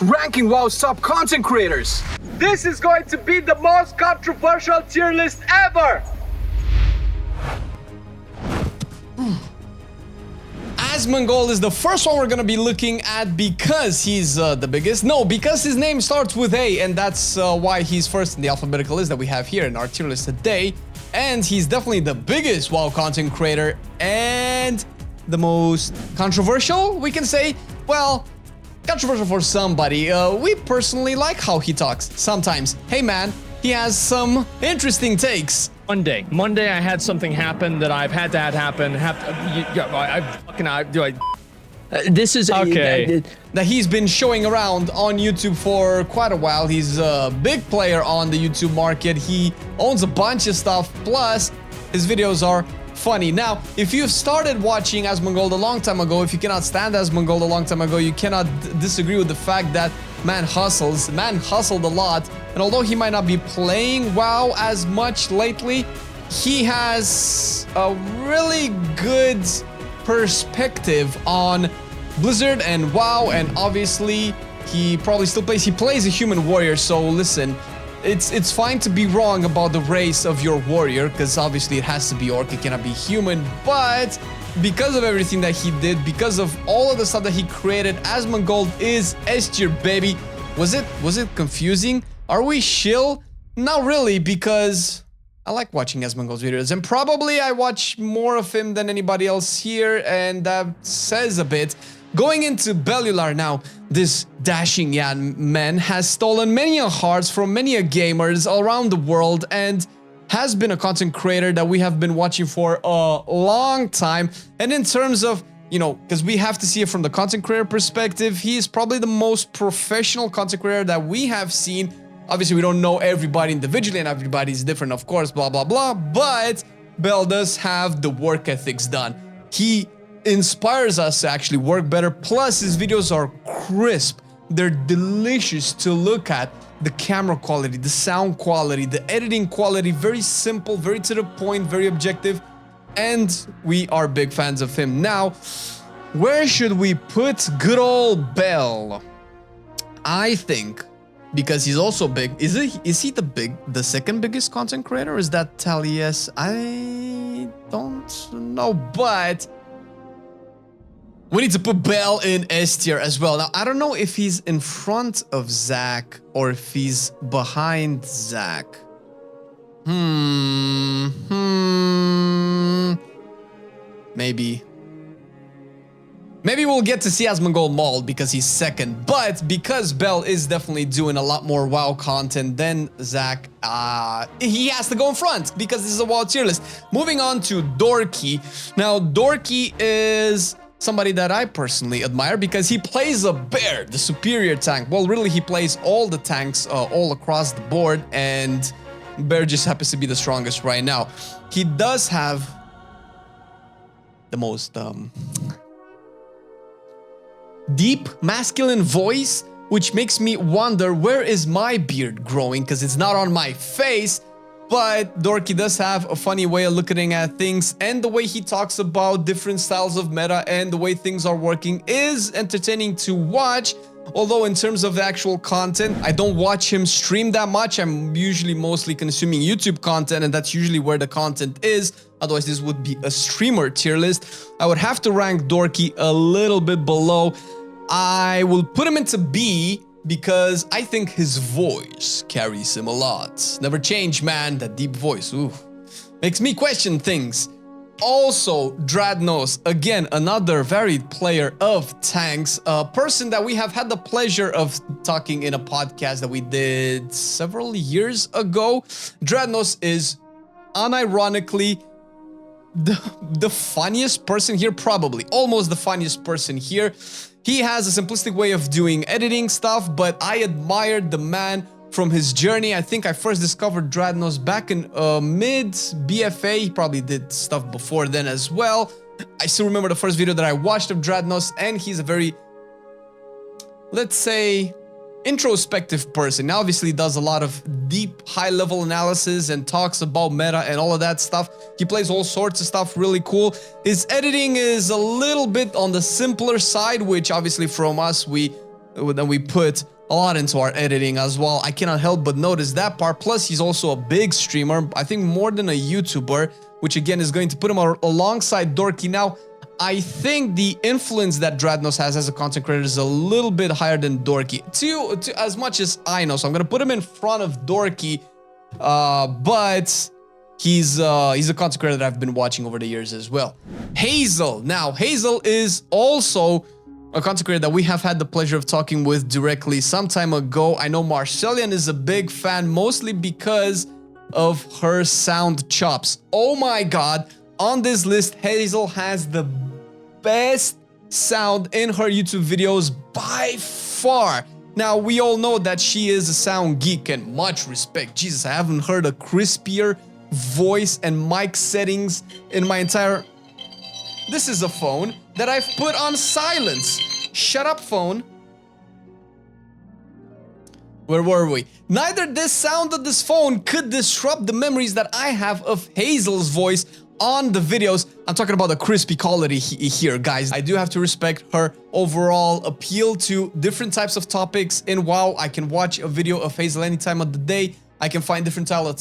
ranking WoW's top content creators. This is going to be the most controversial tier list ever. Asmongold is the first one we're gonna be looking at because he's the biggest. No, because his name starts with A, and that's why he's first in the alphabetical list that we have here in our tier list today. And he's definitely the biggest WoW content creator and the most controversial, we can say. Well, controversial for somebody. We personally like how he talks sometimes. Hey man, he has some interesting takes. Monday, I had something happen that I've had to have happen. This is okay. That he's been showing around on YouTube for quite a while. He's a big player on the YouTube market. He owns a bunch of stuff. Plus, his videos are funny. Now, if you've started watching Asmongold a long time ago, if you cannot stand Asmongold a long time ago, you cannot disagree with the fact that man hustled a lot. And although he might not be playing WoW as much lately, he has a really good perspective on Blizzard and WoW, and obviously he probably still plays. He plays a human warrior, so listen, it's fine to be wrong about the race of your warrior, because obviously it has to be orc, it cannot be human, but because of everything that he did, because of all of the stuff that he created, Asmongold is S tier, baby. Was it confusing? Are we shill? Not really, because I like watching Asmongold's videos, and probably I watch more of him than anybody else here, and that says a bit. Going into Bellular now, this dashing young man has stolen many hearts from many gamers around the world and has been a content creator that we have been watching for a long time. And in terms of, you know, because we have to see it from the content creator perspective, he is probably the most professional content creator that we have seen. Obviously, we don't know everybody individually and everybody's different, of course, blah, blah, blah. But Bell does have the work ethics done. He inspires us to actually work better. Plus, his videos are crisp. They're delicious to look at. The camera quality, the sound quality, the editing quality, very simple, very to the point, very objective. And we are big fans of him. Now, where should we put good old Bell? I think, because he's also big. Is he the second biggest content creator? Or is that Taliesin? I don't know, but we need to put Bell in S tier as well. Now, I don't know if he's in front of Zach or if he's behind Zach. Maybe. Maybe we'll get to see Asmongold mauled because he's second, but because Bell is definitely doing a lot more WoW content than Zach, he has to go in front because this is a WoW tier list. Moving on to Dorky. Now, Dorky is somebody that I personally admire because he plays a bear, the superior tank. Well, really, he plays all the tanks all across the board, and bear just happens to be the strongest right now. He does have the most deep masculine voice, which makes me wonder, where is my beard growing? Because it's not on my face. But Dorky does have a funny way of looking at things, and the way he talks about different styles of meta and the way things are working is entertaining to watch. Although in terms of the actual content, I don't watch him stream that much. I'm usually mostly consuming YouTube content, and that's usually where the content is. Otherwise, this would be a streamer tier list. I would have to rank Dorky a little bit below. I will put him into B because I think his voice carries him a lot. Never change, man. That deep voice, ooh, makes me question things. Also, Dreadnos, again, another varied player of tanks, a person that we have had the pleasure of talking in a podcast that we did several years ago. Dreadnos is unironically the funniest person here, probably almost the funniest person here. He has a simplistic way of doing editing stuff, but I admired the man from his journey. I think I first discovered Dreadnos back in mid BFA. He probably did stuff before then as well. I still remember the first video that I watched of Dreadnos, and he's a very, let's say, introspective person. Now, obviously, does a lot of deep, high-level analysis and talks about meta and all of that stuff. He plays all sorts of stuff, really cool. His editing is a little bit on the simpler side, which obviously from us, we then we put a lot into our editing as well. I cannot help but notice that part. Plus, he's also a big streamer, I think more than a YouTuber, which again is going to put him alongside Dorky. Now, I think the influence that Dreadnos has as a content creator is a little bit higher than Dorky, to as much as I know. So I'm gonna put him in front of Dorky, but he's a content creator that I've been watching over the years as well. Hazel. Now, Hazel is also a content creator that we have had the pleasure of talking with directly some time ago. I know Marcelian is a big fan, mostly because of her sound chops. Oh my god, on this list, Hazel has the best sound in her YouTube videos by far. Now, we all know that she is a sound geek, and much respect. Jesus, I haven't heard a crispier voice and mic settings in my entire... This is a phone that I've put on silence. Shut up, phone. Where were we? Neither this sound of this phone could disrupt the memories that I have of Hazel's voice on the videos. I'm talking about the crispy quality here, guys. I do have to respect her overall appeal to different types of topics in WoW. I can watch a video of Hazel any time of the day. I can find different style of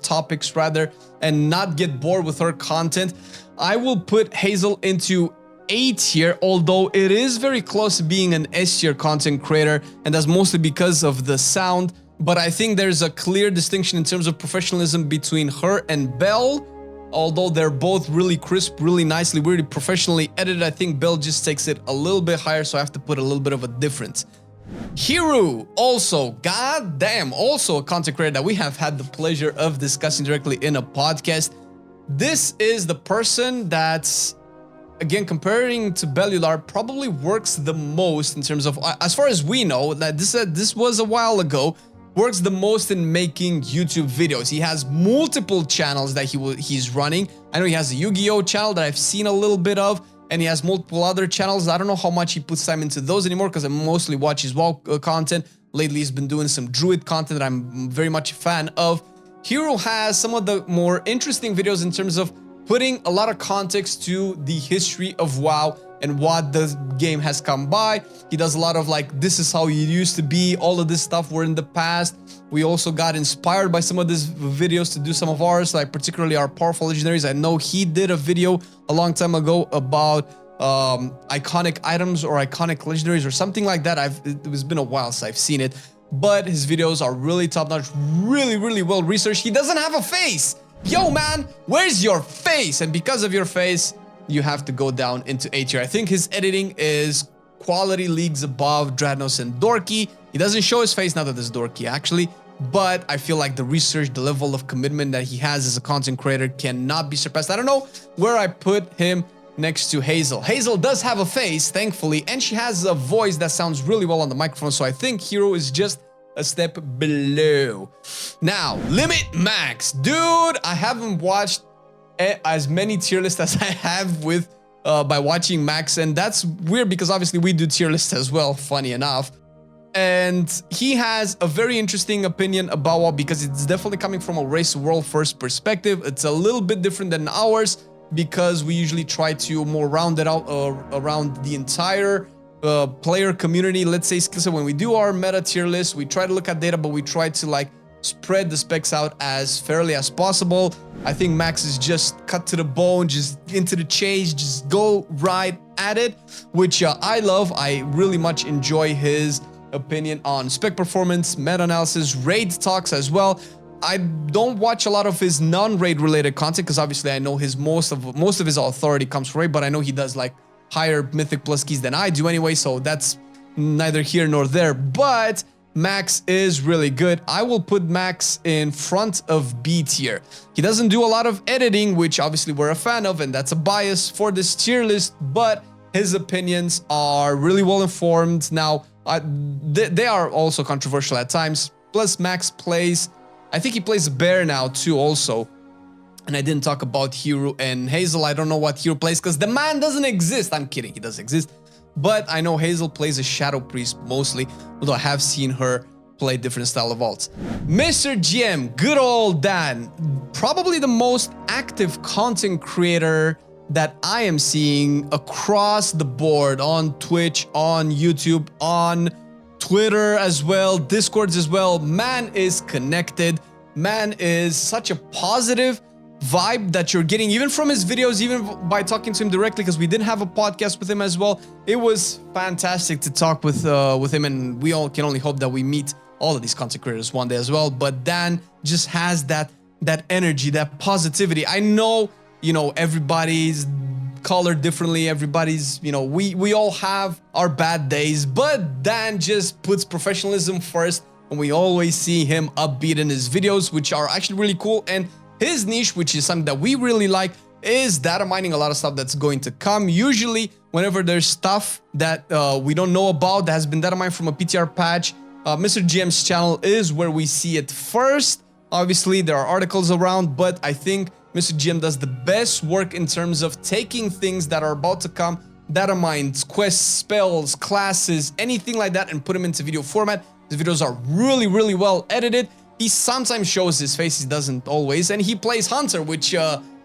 topics rather, and not get bored with her content. I will put Hazel into A tier, although it is very close to being an S tier content creator, and that's mostly because of the sound. But I think there's a clear distinction in terms of professionalism between her and Bell. Although they're both really crisp, really nicely, really professionally edited, I think Bell just takes it a little bit higher, so I have to put a little bit of a difference. Hiru, also, goddamn, also a content creator that we have had the pleasure of discussing directly in a podcast. This is the person that's, again, comparing to Bellular, probably works the most in terms of, as far as we know, that this was a while ago, works the most in making YouTube videos. He has multiple channels that he's running. I know he has a Yu-Gi-Oh channel that I've seen a little bit of, and he has multiple other channels. I don't know how much he puts time into those anymore because I mostly watch his WoW content. Lately, he's been doing some Druid content that I'm very much a fan of. Hiru has some of the more interesting videos in terms of putting a lot of context to the history of WoW and what the game has come by. He does a lot of like, this is how it used to be, all of this stuff were in the past. We also got inspired by some of these videos to do some of ours, like particularly our powerful legendaries. I know he did a video a long time ago about iconic items or iconic legendaries or something like that. It's been a while since I've seen it, but his videos are really top-notch, really well researched. He doesn't have a face. Yo, man, where's your face? And because of your face, you have to go down into A tier. I think his editing is quality leagues above Dreadnos and Dorky. He doesn't show his face, not that it's Dorky actually, but I feel like the research, the level of commitment that he has as a content creator cannot be surpassed. I don't know where I put him next to Hazel. Hazel does have a face, thankfully, and she has a voice that sounds really well on the microphone, so I think Hiru is just a step below. Now, Limit Max. Dude, I haven't watched as many tier lists as I have with by watching Max, and that's weird because obviously we do tier lists as well, funny enough. And he has a very interesting opinion about WoW because it's definitely coming from a race world first perspective. It's a little bit different than ours because we usually try to more round it out around the entire player community. Let's say so when we do our meta tier list, we try to look at data, but we try to like spread the specs out as fairly as possible. I think Max is just cut to the bone, just into the chase, just go right at it, which I love. I really much enjoy his opinion on spec performance, meta analysis, raid talks as well. I don't watch a lot of his non-raid related content because obviously I know his most of his authority comes from raid, but I know he does like higher mythic plus keys than I do anyway, so that's neither here nor there. But Max is really good. I will put Max in front of B tier. He doesn't do a lot of editing, which obviously we're a fan of, and that's a bias for this tier list, but his opinions are really well informed. Now, they are also controversial at times. Plus, Max plays, I think he plays Bear now too also. And I didn't talk about Hiru and Hazel. I don't know what Hiru plays because the man doesn't exist. I'm kidding, he does exist. But I know Hazel plays a Shadow Priest mostly, although I have seen her play different style of alts. MrGM, good old Dan, probably the most active content creator that I am seeing across the board on Twitch, on YouTube, on Twitter as well, Discords as well. Man is connected. Man is such a positive vibe that you're getting even from his videos, even by talking to him directly, because we did have a podcast with him as well. It was fantastic to talk with him, and we all can only hope that we meet all of these content creators one day as well. But Dan just has that energy, that positivity. I know, you know, everybody's colored differently. Everybody's, you know, we all have our bad days, but Dan just puts professionalism first, and we always see him upbeat in his videos, which are actually really cool. And his niche, which is something that we really like, is data mining. A lot of stuff that's going to come. Usually, whenever there's stuff that we don't know about that has been data mined from a PTR patch, MrGM's channel is where we see it first. Obviously, there are articles around, but I think MrGM does the best work in terms of taking things that are about to come, data mines, quests, spells, classes, anything like that, and put them into video format. His videos are really, really well edited. He sometimes shows his face, he doesn't always, and he plays Hunter, which,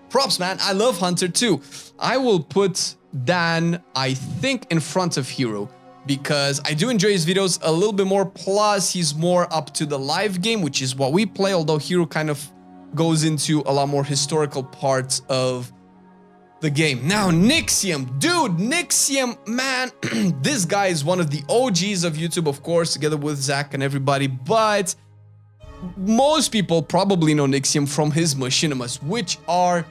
props, man. I love Hunter too. I will put Dan, I think, in front of Hiru, because I do enjoy his videos a little bit more, plus he's more up to the live game, which is what we play, although Hiru kind of goes into a lot more historical parts of the game. Now, Nixium. Dude, Nixium, man, this guy is one of the OGs of YouTube, of course, together with Zach and everybody, but most people probably know Nixium from his machinimas, which are...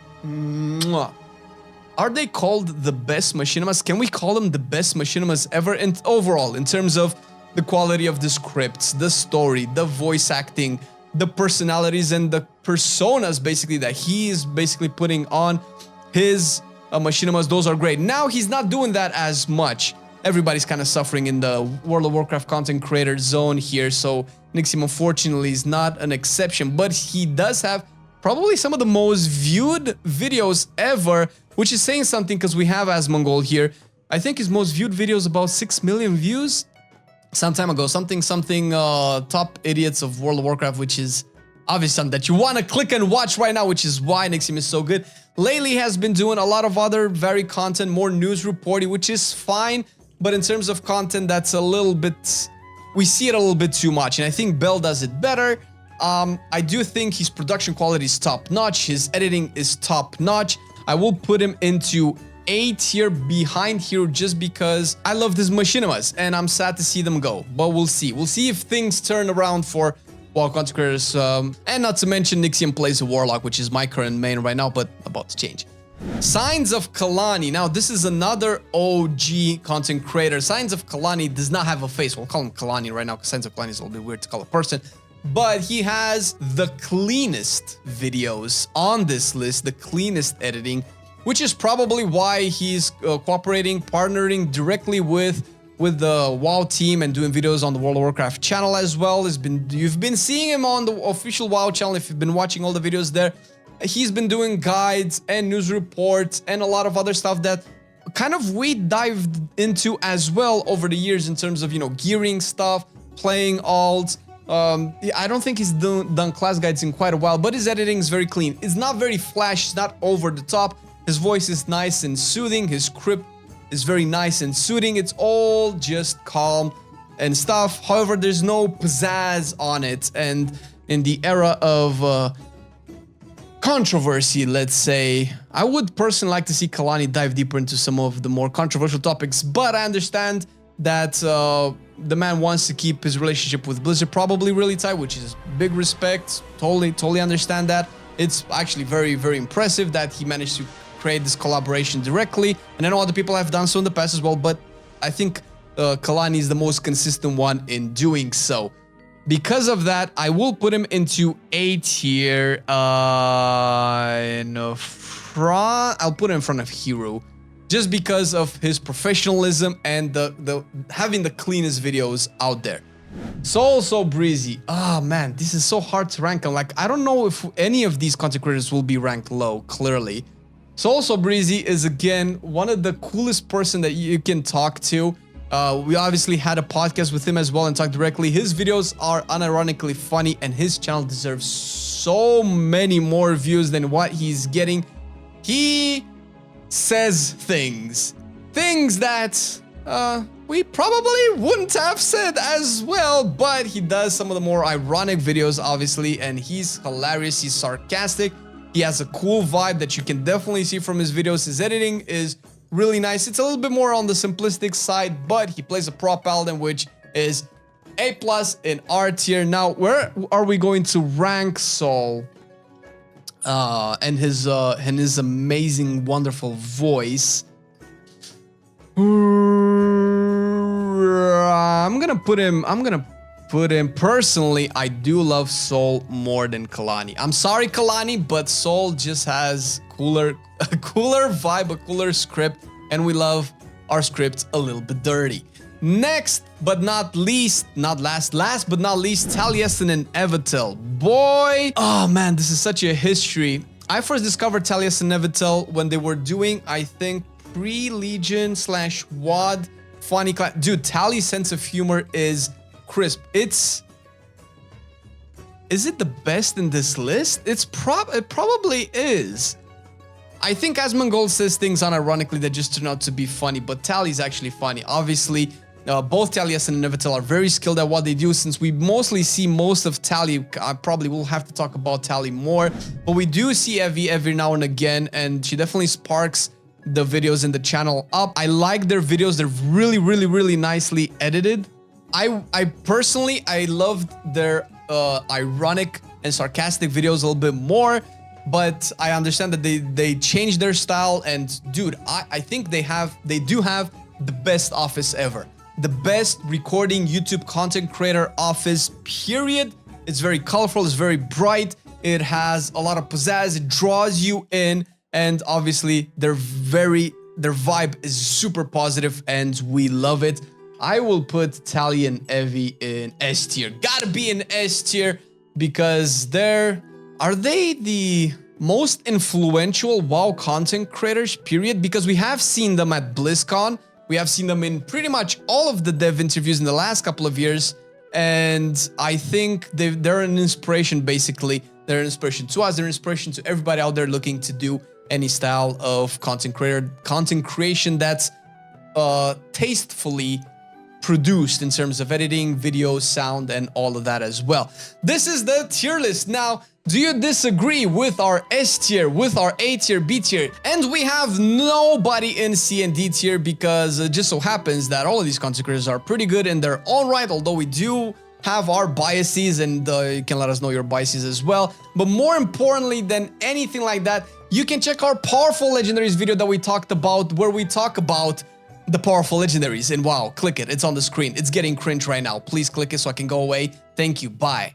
Are they called the best machinimas? Can we call them the best machinimas ever? And overall, in terms of the quality of the scripts, the story, the voice acting, the personalities, and the personas, basically, that he is basically putting on his machinimas, those are great. Now, he's not doing that as much. Everybody's kind of suffering in the World of Warcraft content creator zone here, so Nixium, unfortunately, is not an exception, but he does have probably some of the most viewed videos ever, which is saying something, because we have Asmongold here. I think his most viewed video is about 6 million views some time ago. Something, top idiots of World of Warcraft, which is obviously something that you want to click and watch right now, which is why Nixium is so good. Lately has been doing a lot of other varied content, more news reporting, which is fine, but in terms of content, that's a little bit... we see it a little bit too much, and I think Bell does it better. I do think his production quality is top-notch, his editing is top-notch. I will put him into A tier behind Hiru just because I love his machinimas, and I'm sad to see them go, but we'll see. We'll see if things turn around for WoW content creators, and not to mention Nixium plays a Warlock, which is my current main right now, but about to change. Signs of Kalani. Now, this is another OG content creator. Signs of Kalani does not have a face. We'll call him Kalani right now, because Signs of Kalani is a little bit weird to call a person. But he has the cleanest videos on this list, the cleanest editing, which is probably why he's cooperating, partnering directly with the WoW team and doing videos on the World of Warcraft channel as well. You've been seeing him on the official WoW channel if you've been watching all the videos there. He's been doing guides and news reports and a lot of other stuff that kind of we dived into as well over the years in terms of, you know, gearing stuff, playing alts. I don't think he's done class guides in quite a while, but his editing is very clean. It's not very flash, it's not over the top. His voice is nice and soothing. His script is very nice and soothing. It's all just calm and stuff. However, there's no pizzazz on it. And in the era of controversy, let's say, I would personally like to see Kalani dive deeper into some of the more controversial topics, but I understand that the man wants to keep his relationship with Blizzard probably really tight, which is big respect. Totally understand that. It's actually very, very impressive that he managed to create this collaboration directly, and I know other people have done so in the past as well, but I think Kalani is the most consistent one in doing so. Because of that, I will put him into A tier in front. I'll put him in front of Hiru, just because of his professionalism and the having the cleanest videos out there. SoulBreezy. Ah, man, this is so hard to rank. I'm like, I don't know if any of these content creators will be ranked low, clearly. SoulBreezy is, again, one of the coolest person that you can talk to. We obviously had a podcast with him as well and talked directly. His videos are unironically funny, and his channel deserves so many more views than what he's getting. He says things that we probably wouldn't have said as well, but he does some of the more ironic videos, obviously, and he's hilarious, he's sarcastic, he has a cool vibe that you can definitely see from his videos. His editing is really nice. It's a little bit more on the simplistic side, but he plays a pro paladin, which is A+ in R tier. Now, where are we going to rank Soul and his amazing, wonderful voice? I'm gonna put him personally. I do love Soul more than Kalani. I'm sorry, Kalani, but Soul just has a cooler vibe, a cooler script, and we love our scripts a little bit dirty. Next but not least, last but not least, Taliesin and Evitel. Boy, oh man, this is such a history. I first discovered Taliesin and Evitel when they were doing, I think, pre-Legion / WoD funny class. Dude, Talie's sense of humor is crisp. Is it the best in this list? It probably is. I think Asmongold says things unironically that just turn out to be funny, but Talie's actually funny. Obviously, both Taliesin and Evitel are very skilled at what they do. Since we mostly see most of Talie, I probably will have to talk about Talie more, but we do see Evie every now and again, and she definitely sparks the videos in the channel up. I like their videos. They're really, really, really nicely edited. I personally, I loved their ironic and sarcastic videos a little bit more, but I understand that they changed their style, and dude, I think they do have the best office ever. The best recording YouTube content creator office, period. It's very colorful, it's very bright, it has a lot of pizzazz, it draws you in, and obviously their vibe is super positive and we love it. I will put Talie and Evie in S tier. Gotta be in S tier because are they the most influential WoW content creators, period? Because we have seen them at BlizzCon. We have seen them in pretty much all of the dev interviews in the last couple of years. And I think they're an inspiration, basically. They're an inspiration to us. They're an inspiration to everybody out there looking to do any style of content creation that's tastefully produced in terms of editing, video, sound, and all of that as well. This is the tier list. Now, do you disagree with our S tier, with our A tier, B tier? And we have nobody in C and D tier because it just so happens that all of these content creators are pretty good in their own right, although we do have our biases, and you can let us know your biases as well. But more importantly than anything like that, you can check our powerful legendaries video that we talked about, where we talk about the powerful legendaries. And wow, click it. It's on the screen. It's getting cringe right now. Please click it so I can go away. Thank you. Bye.